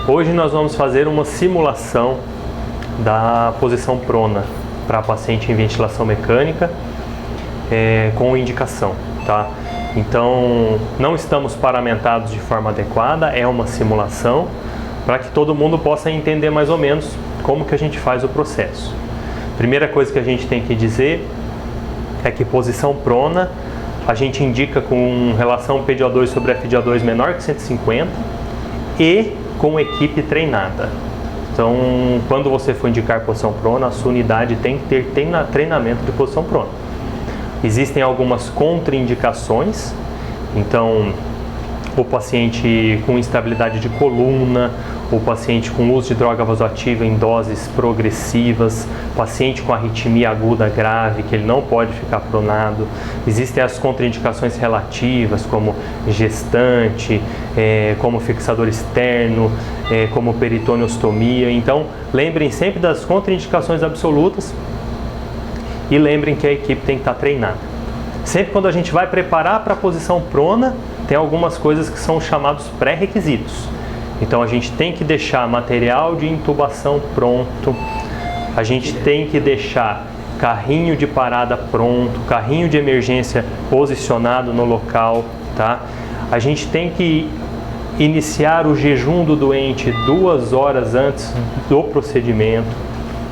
Hoje nós vamos fazer uma simulação da posição prona para paciente em ventilação mecânica com indicação, tá? Então, não estamos paramentados de forma adequada, é uma simulação para que todo mundo possa entender mais ou menos como que a gente faz o processo. Primeira coisa que a gente tem que dizer é que posição prona a gente indica com relação PdO2 sobre FdO2 menor que 150 e com equipe treinada. Então, quando você for indicar posição prona, a sua unidade tem que ter treinamento de posição prona. Existem algumas contraindicações, então o paciente com instabilidade de coluna, o paciente com uso de droga vasoativa em doses progressivas, paciente com arritmia aguda grave, que ele não pode ficar pronado. Existem as contraindicações relativas, como gestante, como fixador externo, como peritoneostomia. Então, lembrem sempre das contraindicações absolutas e lembrem que a equipe tem que estar treinada. Sempre quando a gente vai preparar para a posição prona, tem algumas coisas que são chamados pré-requisitos. Então a gente tem que deixar material de intubação pronto, a gente tem que deixar carrinho de parada pronto, carrinho de emergência posicionado no local, tá? A gente tem que iniciar o jejum do doente 2 horas antes do procedimento,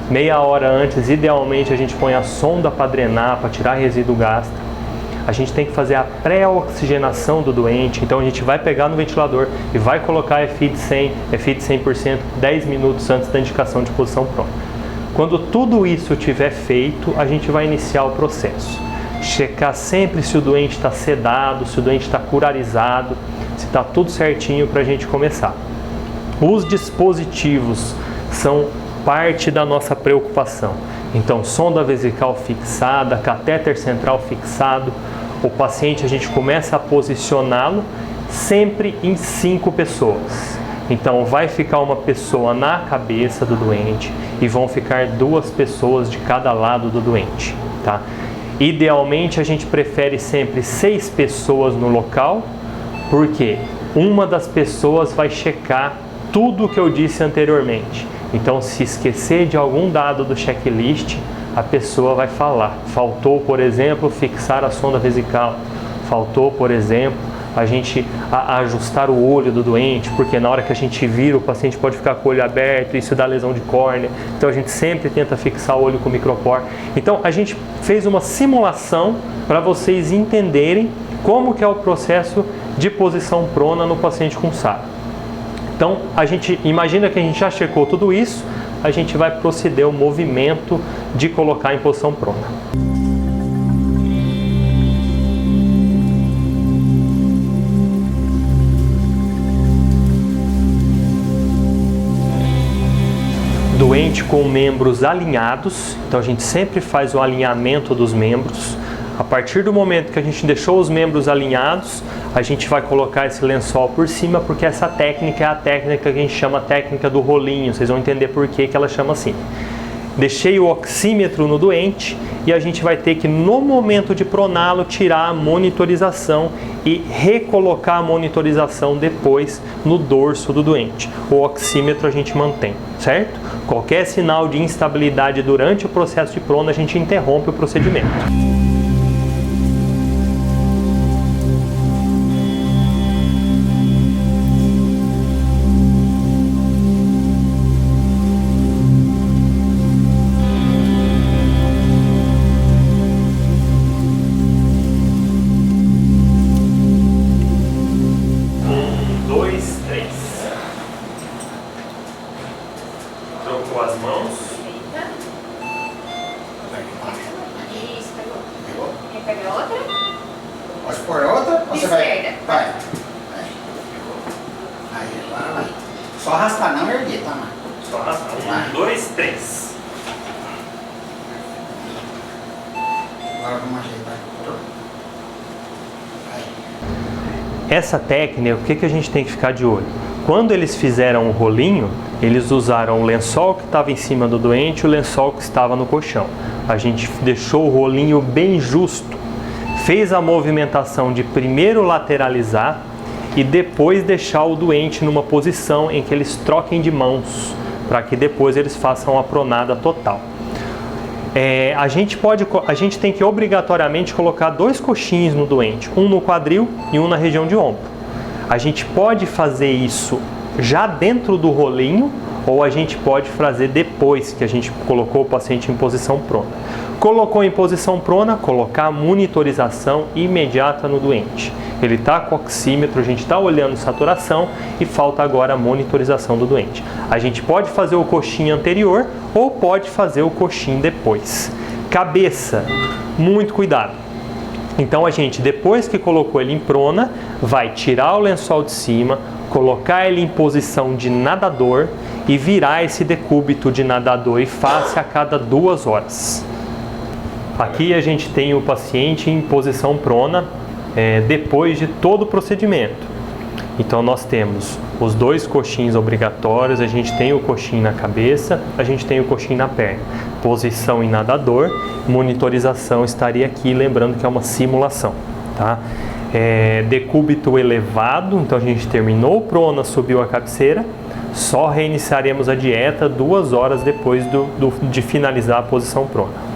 meia hora antes, idealmente a gente põe a sonda para drenar, para tirar resíduo gástrico. A gente tem que fazer a pré-oxigenação do doente, então a gente vai pegar no ventilador e vai colocar FI de 100% 10 minutos antes da indicação de posição prona. Quando tudo isso tiver feito, a gente vai iniciar o processo. Checar sempre se o doente está sedado, se o doente está curarizado, se está tudo certinho para a gente começar. Os dispositivos são parte da nossa preocupação. Então, sonda vesical fixada, catéter central fixado, o paciente a gente começa a posicioná-lo sempre em 5 pessoas. Então, vai ficar uma pessoa na cabeça do doente e vão ficar 2 pessoas de cada lado do doente, tá? Idealmente, a gente prefere sempre 6 pessoas no local, porque uma das pessoas vai checar tudo o que eu disse anteriormente. Então, se esquecer de algum dado do checklist, a pessoa vai falar. Faltou, por exemplo, fixar a sonda vesical. Faltou, por exemplo, a gente ajustar o olho do doente, porque na hora que a gente vira, o paciente pode ficar com o olho aberto, isso dá lesão de córnea. Então, a gente sempre tenta fixar o olho com micropor. Então, a gente fez uma simulação para vocês entenderem como que é o processo de posição prona no paciente com SARA. Então, a gente imagina que a gente já checou tudo isso, a gente vai proceder ao movimento de colocar em posição prona. Doente com membros alinhados, então a gente sempre faz o alinhamento dos membros. A partir do momento que a gente deixou os membros alinhados, a gente vai colocar esse lençol por cima, porque essa técnica é a técnica que a gente chama técnica do rolinho. Vocês vão entender por que ela chama assim. Deixei o oxímetro no doente e a gente vai ter que, no momento de proná-lo, tirar a monitorização e recolocar a monitorização depois no dorso do doente. O oxímetro a gente mantém, certo? Qualquer sinal de instabilidade durante o processo de prona, a gente interrompe o procedimento. Trocou as mãos. Isso, pegou. Quer pegar outra? Pode pôr outra? Ou você vai? Esquerda. Vai. Aí, agora vai. Só arrastar, não erguer, tá, mano? Só arrastar. 1, 2, 3. Agora vamos ajeitar. Essa técnica, o que a gente tem que ficar de olho? Quando eles fizeram o rolinho, eles usaram o lençol que estava em cima do doente e o lençol que estava no colchão. A gente deixou o rolinho bem justo, fez a movimentação de primeiro lateralizar e depois deixar o doente numa posição em que eles troquem de mãos, para que depois eles façam a pronada total. A gente tem que obrigatoriamente colocar 2 coxins no doente, um no quadril e um na região de ombro. A gente pode fazer isso já dentro do rolinho, ou a gente pode fazer depois que a gente colocou o paciente em posição prona. Colocou em posição prona, colocar a monitorização imediata no doente. Ele está com oxímetro, a gente está olhando saturação e falta agora a monitorização do doente. A gente pode fazer o coxim anterior ou pode fazer o coxim depois. Cabeça, muito cuidado. Então a gente, depois que colocou ele em prona, vai tirar o lençol de cima, colocar ele em posição de nadador e virar esse decúbito de nadador e face a cada 2 horas. Aqui a gente tem o paciente em posição prona depois de todo o procedimento. Então nós temos os 2 coxins obrigatórios, a gente tem o coxim na cabeça, a gente tem o coxim na perna. Posição em nadador, monitorização estaria aqui, lembrando que é uma simulação, tá? Decúbito elevado, então a gente terminou prona, subiu a cabeceira, só reiniciaremos a dieta 2 horas depois de finalizar a posição prona.